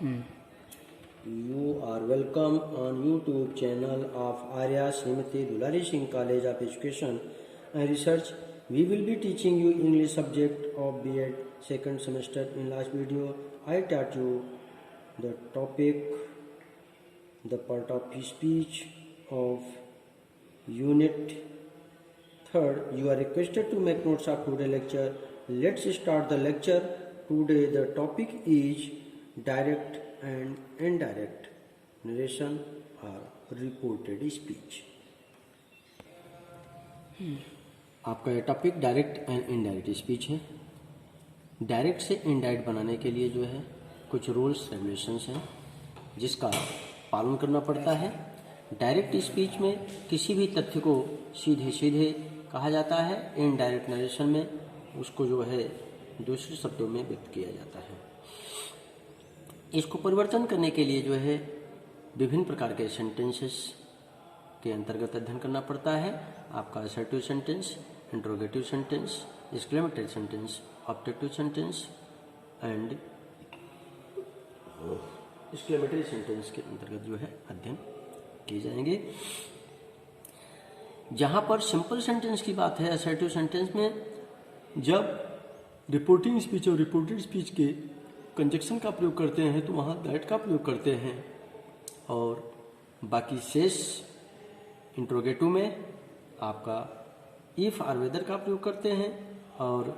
You are welcome on YouTube channel of Arya Srimati Dulari Singh College of Education and Research. We will be teaching you English subject of B.Ed second semester. In last video, I taught you the topic, the part of speech of unit third. You are requested to make notes of today's lecture. Let's start the lecture. Today the topic is direct and indirect narration or reported speech. आपका ये topic direct and indirect speech है। Direct से indirect बनाने के लिए जो है कुछ रूल्स रेगुलेशंस हैं जिसका पालन करना पड़ता है। डायरेक्ट स्पीच में किसी भी तथ्य को सीधे सीधे कहा जाता है, इनडायरेक्ट नरेशन में उसको जो है दूसरे शब्दों में व्यक्त किया जाता है। इसको परिवर्तन करने के लिए जो है विभिन्न प्रकार के सेंटेंसेस के अंतर्गत अध्ययन करना पड़ता है। आपका assertive sentence, interrogative sentence, exclamatory sentence, objective sentence and exclamatory sentence के अंतर्गत जो है अध्ययन किए जाएंगे। जहां पर सिंपल सेंटेंस की बात है, असर्टिव सेंटेंस में जब रिपोर्टिंग स्पीच और रिपोर्टेड स्पीच के कंजक्शन का प्रयोग करते हैं तो वहाँ दैट का प्रयोग करते हैं, और बाकी शेष इंट्रोगेटिव में आपका इफ और वेदर का प्रयोग करते हैं और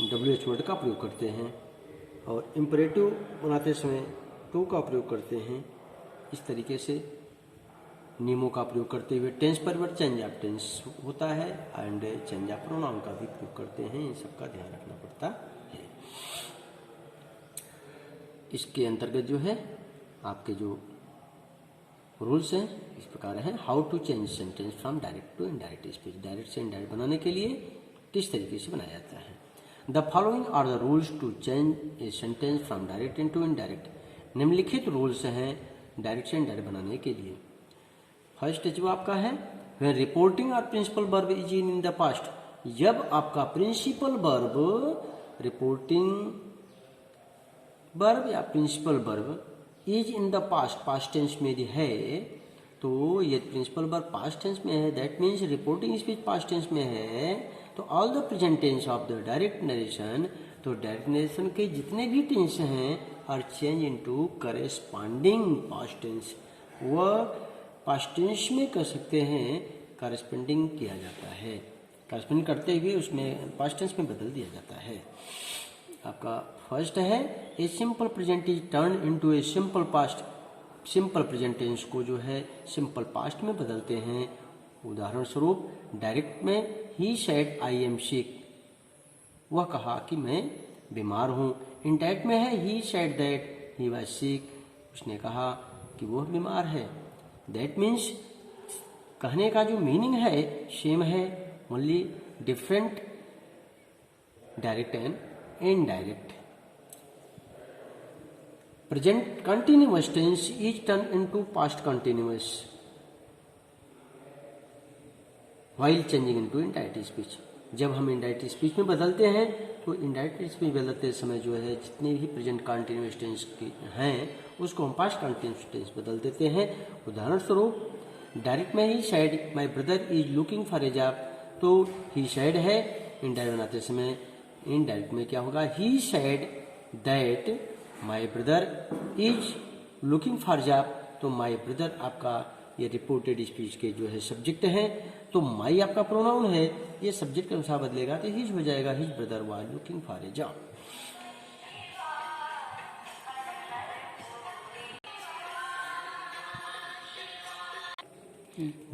WH वर्ड का प्रयोग करते हैं, और इम्परेटिव बनाते समय टू का प्रयोग करते हैं। इस तरीके से नियमों का प्रयोग करते हुए टेंस परिवर्तन चेंज ऑफ टेंस होता है एंड चेंज ऑफ प्रोनाउन का भी प्रयोग करते हैं। इन सबका ध्यान रखना पड़ता है। इसके अंतर्गत जो है आपके जो रूल्स हैं इस प्रकार हैं। How to change sentence from direct to indirect speech. Direct से इनडायरेक्ट बनाने के लिए किस तरीके से बनाया जाता है। The following are the rules to change a sentence from direct into indirect. निम्नलिखित रूल्स हैं डायरेक्ट से इनडायरेक्ट बनाने के लिए। फर्स्ट जो आपका है, व्हेन रिपोर्टिंग और principal verb is in the past. जब आपका प्रिंसिपल वर्ब, रिपोर्टिंग वर्ब या principal verb is in the past, past tense में है, तो ये प्रिंसिपल वर्ब पास्ट टेंस में है, that means reporting speech past tense में है, तो all the present tense of the direct narration, तो डायरेक्ट नरेशन के जितने भी टेंस हैं are change into corresponding past tense. वह पास्ट टेंस में कर सकते हैं, करेस्पॉन्डिंग किया जाता है, करेस्पॉन्डिंग करते हुए उसमें पास्ट टेंस में बदल दिया जाता है। आपका फर्स्ट है, a simple present is turn into a simple past. Simple present tense को जो है सिंपल पास्ट में बदलते हैं। उदाहरण स्वरूप डायरेक्ट में he said I am sick, वह कहा कि मैं बीमार हूँ। इनडायरेक्ट में है he said that he was sick, उसने कहा कि वह बीमार है। दैट मीन्स कहने का जो मीनिंग है सेम है, only different direct and indirect. Present continuous tense is turn into past continuous while changing into indirect speech. जब हम इनडायरेक्ट स्पीच में बदलते हैं तो इनडायरेक्ट स्पीच बदलते समय जो है जितने भी प्रेजेंट कंटिन्यूअस टेंस हैं उसको हम पास्ट कंटिन्यूअस टेंस बदल देते हैं। उदाहरण स्वरूप डायरेक्ट में he said my brother is looking for a job, तो ही सेड है, इनडायरेक्ट बनाते समय इनडायरेक्ट में क्या होगा, ही said that my brother is looking for job, तो माय ब्रदर आपका ये रिपोर्टेड स्पीच के जो है सब्जेक्ट है, तो माई आपका प्रोनाउन है, ये सब्जेक्ट के अनुसार बदलेगा तो हिज हो जाएगा, his brother was looking for a job.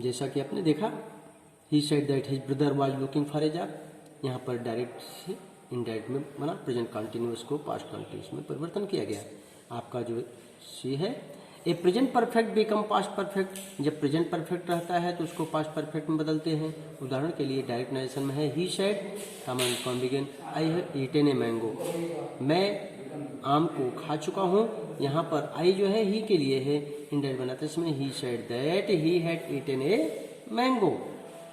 जैसा कि आपने देखा, he said that his brother was looking for a job, यहाँ पर डायरेक्ट से इनडायरेक्ट में बना, प्रेजेंट कंटिन्यूअस को पास्ट कंटिन्यूअस में परिवर्तन किया गया। आपका जो सी है, a present perfect become past perfect. जब प्रेजेंट परफेक्ट रहता है तो उसको पास्ट परफेक्ट में बदलते हैं। उदाहरण के लिए डायरेक्ट नरेशन में है, he said comma begin I have eaten a mango, मैं आम को खा चुका हूँ। यहाँ पर आई जो है ही के लिए है, इनडायरेक्ट बनाते समय he said that he had eaten a mango,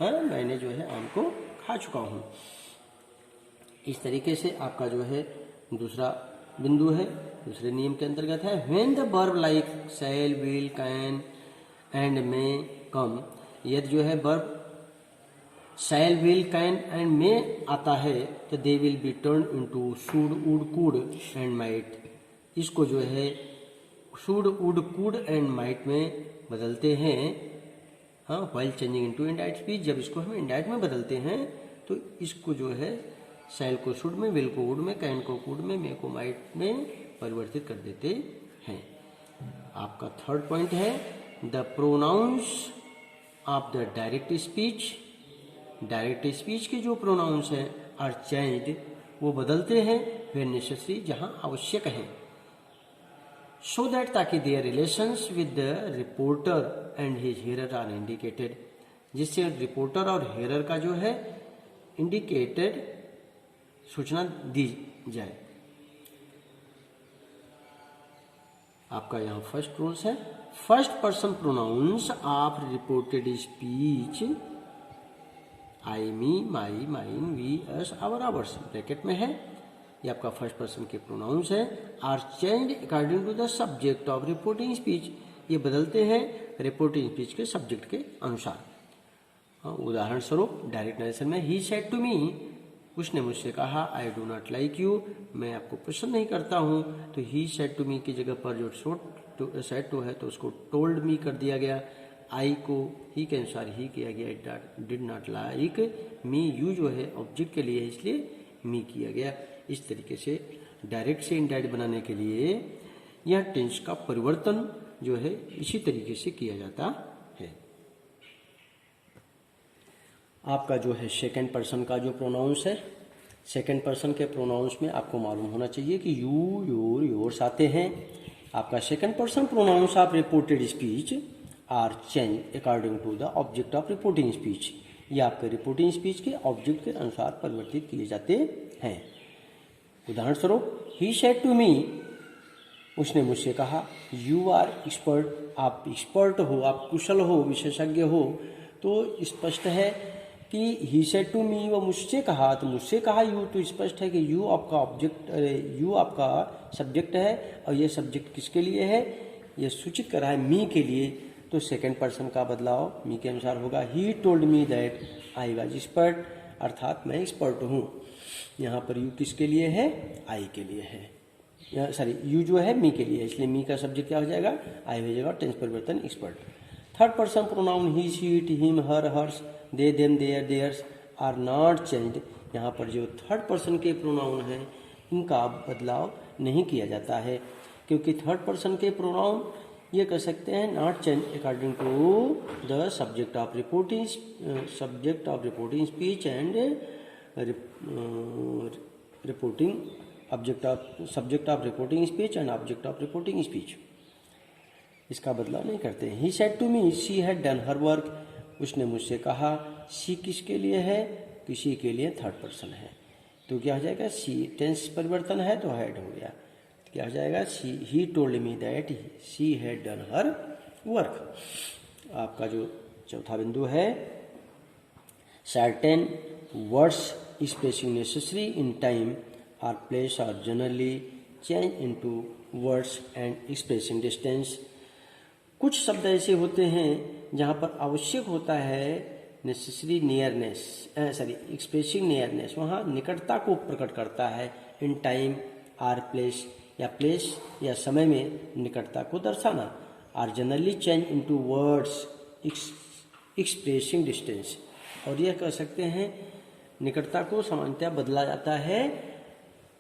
मैंने जो है आम को खा चुका हूँ। इस तरीके से आपका जो है दूसरा बिंदु है, दूसरे नियम के अंतर्गत है। When the verb like shall, will, can and may come, यदि जो है verb shall, will, can and may आता है तो they will be turn into should, would, could and might. इसको जो है should, would, could and might में बदलते हैं। हाँ, while changing into indirect speech, जब इसको हम इंडाइरेक्ट में बदलते हैं तो इसको जो है शैल को शुड में, विल को वुड में, कैन को कुड में, मे को माइट में परिवर्तित कर देते हैं। आपका थर्ड पॉइंट है the pronounce of the direct speech. Direct speech के जो प्रोनाउंस हैं आर चेंज्ड, वो बदलते हैं वे नेसेसरी, जहां आवश्यक है। सो दैट, ताकि their relations with the reporter and his hearer are indicated, जिससे रिपोर्टर और हेयर का जो है इंडिकेटेड सूचना दी जाए। आपका यहाँ फर्स्ट रूल्स है, first person pronouns of reported speech I, me, my, mine, we, us, our, ours bracket में है। ये आपका फर्स्ट पर्सन के प्रोनाउंस है। Are change according to the subject of reporting speech, ये बदलते हैं रिपोर्टिंग स्पीच के सब्जेक्ट के अनुसार। उदाहरण स्वरूप डायरेक्ट नरेशन में ही सेड टू मी, उसने मुझसे कहा, I do not like you, मैं आपको पसंद नहीं करता हूँ, तो ही सेड टू मी की जगह पर जो सेड टू है तो उसको टोल्ड मी कर दिया गया। आई को ही के अनुसार ही किया गया, did not like me, you जो है ऑब्जेक्ट के लिए इसलिए मी किया गया। इस तरीके से डायरेक्ट से इनडायरेक्ट बनाने के लिए यह टेंस का परिवर्तन जो है इसी तरीके से किया जाता है। आपका जो है सेकंड पर्सन का जो प्रोनाउंस है, सेकंड पर्सन के प्रोनाउंस में आपको मालूम होना चाहिए कि यू, योर, योर्स आते हैं। आपका second person pronouns of reported speech are change according to the object of reporting speech, ये आपके रिपोर्टिंग स्पीच के ऑब्जेक्ट के अनुसार परिवर्तित किए जाते हैं। उदाहरण स्वरूप ही सेड टू मी, उसने मुझसे कहा, यू आर एक्सपर्ट, आप एक्सपर्ट हो, आप कुशल हो, विशेषज्ञ हो। तो स्पष्ट है कि ही सेड टू मी, वो मुझसे कहा, तो मुझसे कहा यू, तो स्पष्ट है कि यू आपका ऑब्जेक्ट, यू आपका सब्जेक्ट है और ये सब्जेक्ट किसके लिए है, ये सूचित कर रहा है मी के लिए। तो सेकंड पर्सन का बदलाव मी के अनुसार होगा। ही told me that I was expert, अर्थात मैं एक्सपर्ट हूँ। यहाँ पर यू किसके लिए है, आई के लिए है, सॉरी यू जो है मी के लिए है, इसलिए मी का सब्जेक्ट क्या हो जाएगा, आई हो जाएगा, टेंस परिवर्तन expert. Third person pronoun he, she, it, him, her, hers, they, them, their, theirs are not changed. यहाँ पर जो थर्ड पर्सन के प्रोनाउन हैं इनका बदलाव नहीं किया जाता है, क्योंकि थर्ड पर्सन के प्रोनाउन ये कह सकते हैं not change according to the subject of reporting speech and reporting subject of reporting speech and object of reporting speech, इसका बदलाव नहीं करते हैं। He said to me she had done her work, उसने मुझसे कहा, शी किसके लिए है, किसी के लिए थर्ड पर्सन है, तो क्या हो जाएगा, शी टेंस परिवर्तन है तो हैड हो गया, क्या हो जाएगा, he told me that she had done her work. आपका जो चौथा बिंदु है, certain words spacing necessary in time or place are generally change into words and expressing distance. कुछ शब्द ऐसे होते हैं जहाँ पर आवश्यक होता है necessary nearness, sorry expressing nearness, वहाँ निकटता को प्रकट करता है। इन टाइम आर प्लेस, या प्लेस या समय में निकटता को दर्शाना। Are generally change into words expressing distance, और यह कह सकते हैं निकटता को सामान्यतः बदला जाता है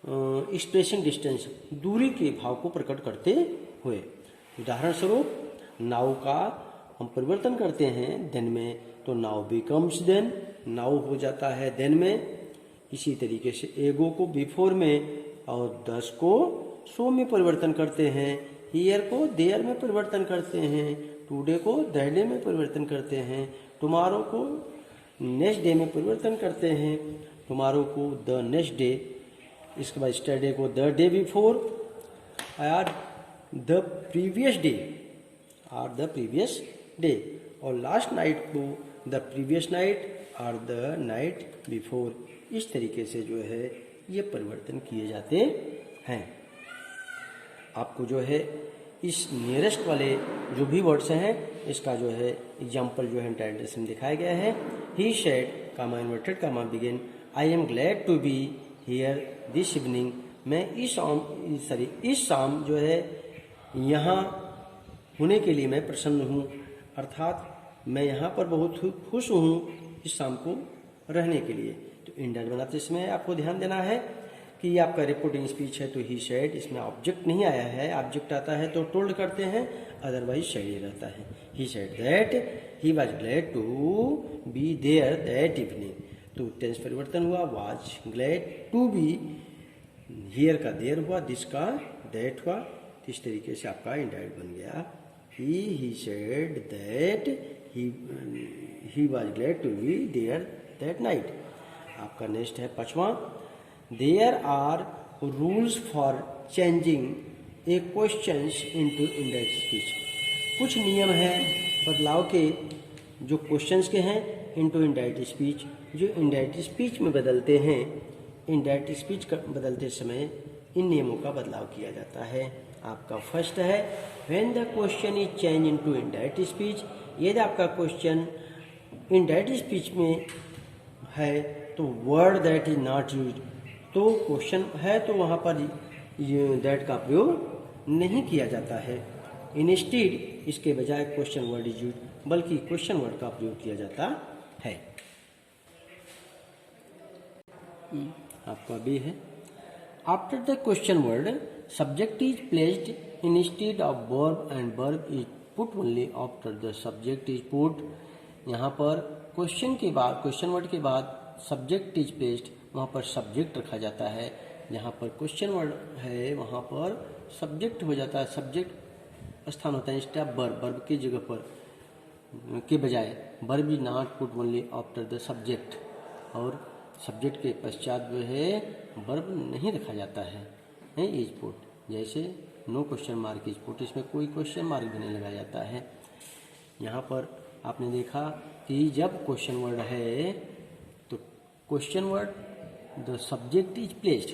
एक्सप्रेसिंग डिस्टेंस, दूरी के भाव को प्रकट करते हुए। उदाहरण स्वरूप नाउ का हम परिवर्तन करते हैं देन में, तो नाउ बिकम्स देन, नाउ हो जाता है देन में। इसी तरीके से एगो को बिफोर में और 10 को सो में परिवर्तन करते हैं, हियर को देयर में परिवर्तन करते हैं, टुडे को दैट डे में परिवर्तन करते हैं, टुमारो को नेक्स्ट डे में परिवर्तन करते हैं, टुमारो को द नेक्स्ट डे, इसके बाद स्टरडे को the day before, or the previous day, और लास्ट नाइट को द प्रीवियस नाइट और द नाइट बिफोर। इस तरीके से जो है ये परिवर्तन किए जाते हैं। आपको जो है इस नियरेस्ट वाले जो भी वर्ड्स हैं इसका जो है एग्जाम्पल जो है ट्रांसलेशन दिखाया गया है। He said comma inverted comma begin I am glad to be here this evening. मैं इस शाम जो है यहाँ होने के लिए मैं प्रसन्न हूँ, अर्थात मैं यहाँ पर बहुत खुश हूँ इस शाम को रहने के लिए। तो इंडेट बनाते समय आपको ध्यान देना है कि ये आपका रिपोर्टिंग स्पीच है, तो ही सेड, इसमें ऑब्जेक्ट नहीं आया है। ऑब्जेक्ट आता है तो टोल्ड करते हैं, अदरवाइज सेड ही रहता है। He said that he was glad to be there that evening. तो टेंस परिवर्तन हुआ, was glad to be, here का देयर हुआ, दिस का दैट हुआ। इस तरीके से आपका इंडाइट बन गया। He said that he was glad to be there that night. आपका नेक्स्ट है पांचवा, there are rules for changing a questions into indirect speech. कुछ नियम हैं बदलाव के जो क्वेश्चंस के हैं इनटू इंडायरेक्ट स्पीच, जो इंडायरेक्ट स्पीच में बदलते हैं। इंडायरेक्ट स्पीच बदलते समय इन नियमों का बदलाव किया जाता है। आपका फर्स्ट है, when the question is change into indirect speech. यदि आपका क्वेश्चन इंडायरेक्ट स्पीच में है तो word that is not use, तो क्वेश्चन है तो वहाँ पर दैट का प्रयोग नहीं किया जाता है। इंस्टेड इसके बजाय क्वेश्चन वर्ड इज यूज, बल्कि क्वेश्चन वर्ड का प्रयोग किया जाता है। आपका बी है, after the question word subject is placed instead of verb and verb is put only after the subject is put. यहाँ पर क्वेश्चन के बाद, क्वेश्चन वर्ड के बाद सब्जेक्ट इज प्लेस्ड, वहाँ पर सब्जेक्ट रखा जाता है। यहाँ पर क्वेश्चन वर्ड है वहाँ पर सब्जेक्ट हो जाता है, सब्जेक्ट स्थान होता है इंस्टेड ऑफ वर्ब, वर्ब की जगह पर के बजाय verb is not put only after the subject, और सब्जेक्ट के पश्चात जो है वर्ब नहीं रखा जाता है, इज पुट। जैसे no question mark is put, इसमें कोई क्वेश्चन मार्क भी नहीं लगाया जाता है। यहाँ पर आपने देखा कि जब क्वेश्चन वर्ड है तो question word the subject is placed,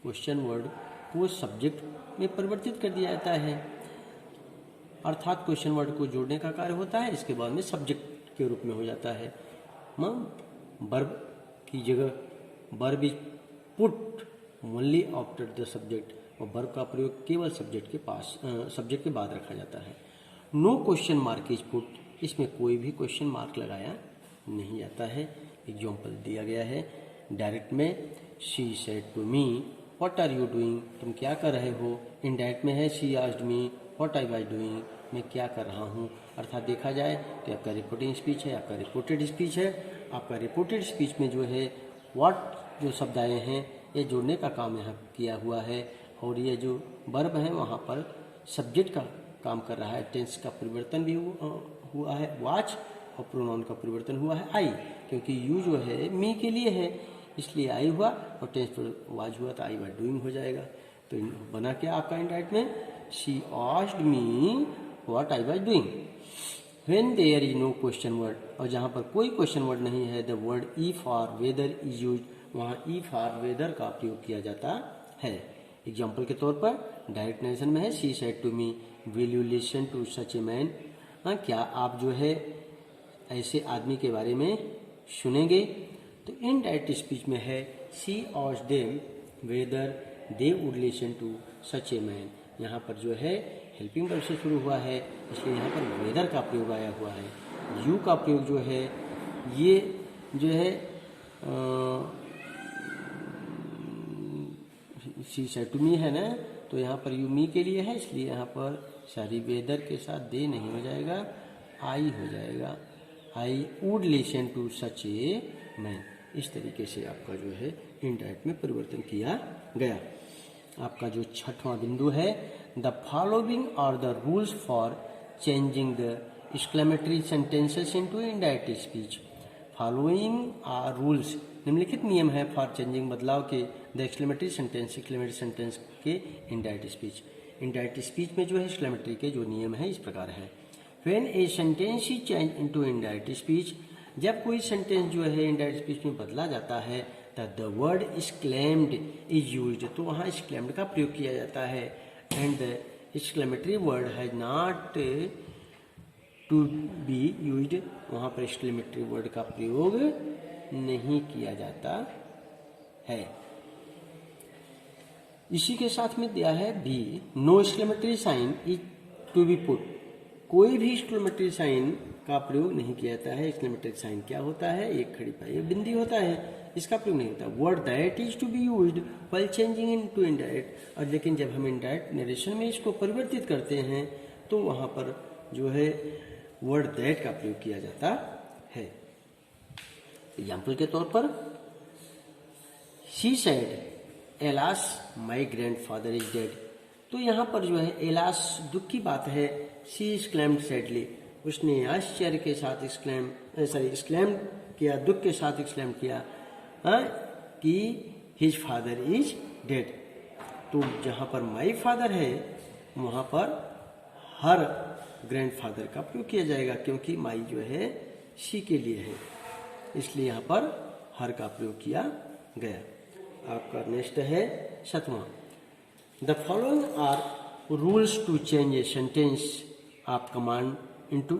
question word को सब्जेक्ट में परिवर्तित कर दिया जाता है, अर्थात क्वेश्चन वर्ड को जोड़ने का कार्य होता है, इसके बाद में सब्जेक्ट के रूप में हो जाता है। वर्ब की जगह verb is put only after the subject, और वर्ब का प्रयोग केवल सब्जेक्ट के पास, सब्जेक्ट के बाद रखा जाता है। No question mark is put, इसमें कोई भी क्वेश्चन मार्क लगाया नहीं जाता है। एग्जाम्पल दिया गया है डायरेक्ट में, she said to me what are you doing, तुम क्या कर रहे हो। इनडायरेक्ट में है, she asked me what I was doing, मैं क्या कर रहा हूँ। अर्थात देखा जाए तो आपका रिपोर्टिंग स्पीच है, आपका रिपोर्टेड स्पीच है। आपका रिपोर्टेड स्पीच में जो है व्हाट जो शब्द आए हैं ये जोड़ने का काम यहाँ किया हुआ है, और ये जो वर्ब है वहाँ पर सब्जेक्ट का काम कर रहा है। टेंस का परिवर्तन भी हुआ है वाच, और प्रोनाउन का परिवर्तन हुआ है आई, क्योंकि यू जो है मी के लिए है इसलिए आई हुआ, और टेंस पर वाज हुआ तो आई वाज डूइंग हो जाएगा। तो बना क्या आपका इंडायरेक्ट में, she asked me what I was doing. When there is no question word, और जहाँ पर कोई क्वेश्चन वर्ड नहीं है, द वर्ड इफ और वेदर इज यूज, वहाँ इफ और वेदर का प्रयोग किया जाता है। एग्जाम्पल के तौर पर डायरेक्ट नरेशन में है, she said to me will you listen to such a man, क्या आप जो है ऐसे आदमी के बारे में सुनेंगे। तो इनडायरेक्ट स्पीच में है, she asked them whether they would listen to such a man. यहाँ पर जो है हेल्पिंग वर्ब से शुरू हुआ है, इसलिए यहाँ पर वेदर का प्रयोग आया हुआ है। यू का प्रयोग जो है ये जो है शी सेड टू मी है ना, तो यहाँ पर यू मी के लिए है, इसलिए यहाँ पर सारी वेदर के साथ दे नहीं हो जाएगा, आई हो जाएगा। I would listen to such a man. इस तरीके से आपका जो है इनडायरेक्ट में परिवर्तन किया गया। आपका जो छठवां बिंदु है, the following are the rules for changing the exclamatory sentences into indirect speech. Following are rules, निम्नलिखित नियम है फॉर चेंजिंग बदलाव के द एक्सक्लेमेटरी सेंटेंस के इनडायरेक्ट स्पीच। इनडायरेक्ट स्पीच में जो है एक्सक्लेमेटरी के जो नियम है इस प्रकार है। When a sentence is change into indirect speech, जब कोई सेंटेंस जो है इनडायरेक्ट स्पीच में बदला जाता है, the word exclaimed is used, तो वहाँ एक्सक्लेम्ड का प्रयोग किया जाता है। And the exclamatory word has not to be used, वहाँ पर एक्सक्लेमेटरी वर्ड का प्रयोग नहीं किया जाता है। इसी के साथ में दिया है B, no exclamatory sign is to be put, कोई भी एक्सक्लेमेटरी साइन का प्रयोग नहीं किया जाता है। एक्सक्लेमेटरी साइन क्या होता है? एक खड़ी पाई बिंदी होता है, इसका प्रयोग नहीं होता। Word that is to be used while changing into indirect, और लेकिन जब हम इनडायरेक्ट नरेशन में इसको परिवर्तित करते हैं तो वहां पर जो है वर्ड दैट का प्रयोग किया जाता है। एग्जाम्पल के तौर पर, she said alas my grandfather is dead, तो यहाँ पर जो है एलास दुख की बात है। शी एक्सक्लेम्ड सैडली, उसने आश्चर्य के साथ एक्सक्लेम किया, दुख के साथ एक्सक्लेम किया कि हिज फादर इज डेड। तो जहाँ पर माई फादर है वहाँ पर हर ग्रैंडफादर का प्रयोग किया जाएगा, क्योंकि माई जो है शी के लिए है, इसलिए यहाँ पर हर का प्रयोग किया गया। आपका नेक्स्ट है 7वां, the following are rules to change a sentence of command into